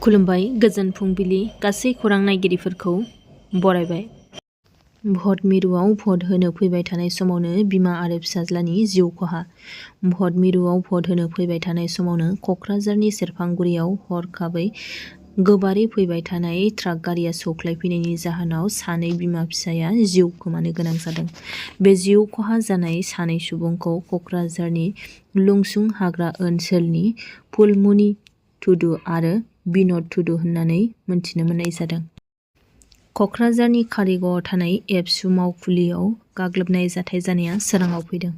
खुलुमबाय गोजोन फुंबिलि गासै खौरां नायगिरिफोरखौ बरायबाय। भट मिरुआव भट होनो फैबाय थानाय समावनो बिमा आरो फिसाज्लानि जिउ खहा। भट मिरुआव भट होनो फैबाय थानाय समावनो कक्राझारनि सेरफांगुरियाव हरखाबै गोबारै फैबाय थानाय ट्राक गारिया सौख्लायफैनायनि जाहोनाव सानै बिमा फिसाया जिउ खोमानो गोनां जादों। बे जिउ खहा जानाय सानै सुबुंखौ कक्राझारनि लुंसुं हाग्रा ओनसोलनि फुलमुनि टुडु आरो बिन'द टुडु होननानै मोनथिनो मोननाय जादों। कक्राझारनि कारिगावआव थानाय एबसु मावखुलियाव गाग्लोबनाय जाथाय जानाया सोराङाव फैदों।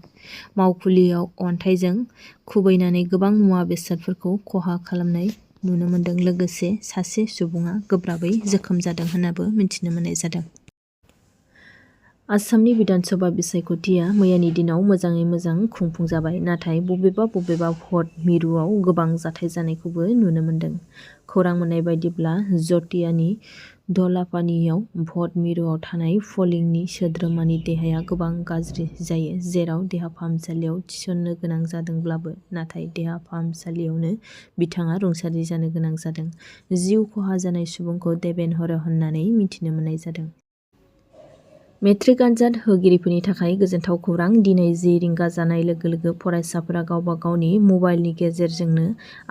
मावखुलियाव अन्थाइजों खुबैनानै गोबां मुवा बेसादफोरखौ खहा खालामनाय नुनो मोन्दों। लोगोसे सासे सुबुङा गोब्राबै जोखोम जादों होन्नाबो मिथिनो मोननाय जादों। आसामनि बिधानसभा बिसायख'थिया मैयानि दिनाव मोजाङै मोजां खुंफुंजाबाय। नाथाय बबेबा भट मिरुआव गोबां जाथाय जानायखौबो नुनो मोन्दों। खौरां मोननाय बायदिब्ला जटियानि धलापानियाव भट मिरुआव थानाय पलिंनि सोद्रोमानि देहाया गोबां गाज्रि जायो, जेराव देहा फाहामसालियाव थिसननो गोनां जादोंब्लाबो नाथाय देहा फाहामसालियावनो बिथाङा रुंसारि जानो गोनां जादों। जिउ खहा जानाय सुबुंखौ देबेन हर' होननानै मिथिनो मोननाय जादों। मेट्रिक आनजाद होगिरिफोरनि थाखाय गोजोनथाव खौरां। दिनै 10 रिंगा जानाय लोगो लोगो फरायसाफोरा गावबा गावनि मबाइलनि गेजेरजोंनो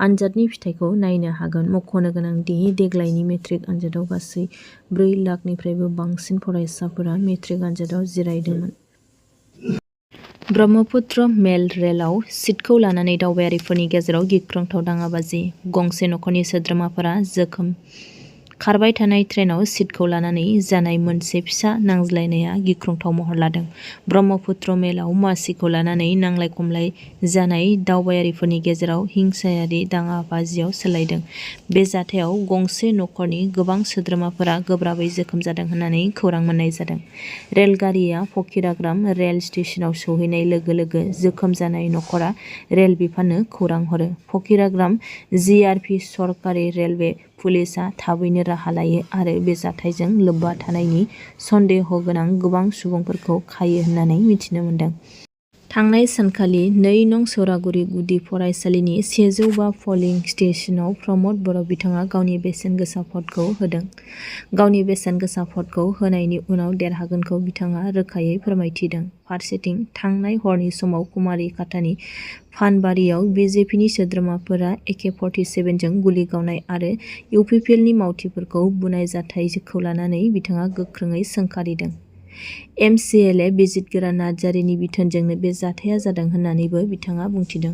आनजादनि फिथाइखौ नायनो हागोन। मख'नो गोनां दि देग्लायनि मेट्रिक आनजादाव गासै 4 लाखनिफ्रायबो बांसिन फरायसाफोरा मेट्रिक आनजादाव जिरायदोंमोन। ब्रह्मपुत्र मेल रेलआव सिटखौ लानानै दावबायारिफोरनि गेजेराव गिख्रंथाव दाङाबाजि। गंसे नखरनि सोद्रोमाफोरा जोखोम। खारबाय थानाय ट्रेनआव सिटखौ लानानै जानाय मोनसे फिसा नांज्लायनाया गिख्रंथाव महर लादों। ब्रह्मपुत्र मेलाव मासिखौ लानानै नांलाय खमलाय जानाय दावबायारिफोरनि गेजेराव हिंसायारि दाङाबाजियाव सोलायदों। बे जाथायाव गंसे नखरनि गोबां सोद्रोमाफोरा गोब्राबै जोखोम जादों होननानै खौरां मोननाय जादों। रेलगारिया फकिराग्राम रेल स्टेशनाव सौहैनाय लोगो लोगो जोखोम जानाय नखरा रेल बिफाननो खौरां हरो। फकिराग्राम जिआरपि सरकारि रेलवे पुलिसआ थाबैनो राहा लायो आरो बे जाथायजों लोब्बा थानायनि सन्देह' गोनां गोबां सुबुंफोरखौ खायो होननानै मिथिनो मोन्दों। थांनाय सानखालि 2 नं सौरागुरि गुदि फरायसालिनि 105 पलिं स्टेशनाव प्रमद बर' बिथाङा गावनि बेसेन गोसा भटखौ होदों। गावनि बेसेन गोसा भटखौ होनायनि उनाव देरहागोनखौ बिथाङा रोखायै फोरमायथिदों। फारसेथिं थांनाय हरनि समाव कुमारिकाटानि फानबारियाव बिजेपिनि सोद्रोमाफोरा AK-47 जों गुलि गावनाय आरो इउपिपिएलनि मावथिफोरखौ बुनाय जाथायखौ लानानै बिथाङा गोख्रोङै सोंखारिदों। MCLA बिजितगोरा नार्जारिनि बिथोनजोंनो बे जाथाया जादों होननानैबो बिथाङा बुंथिदों।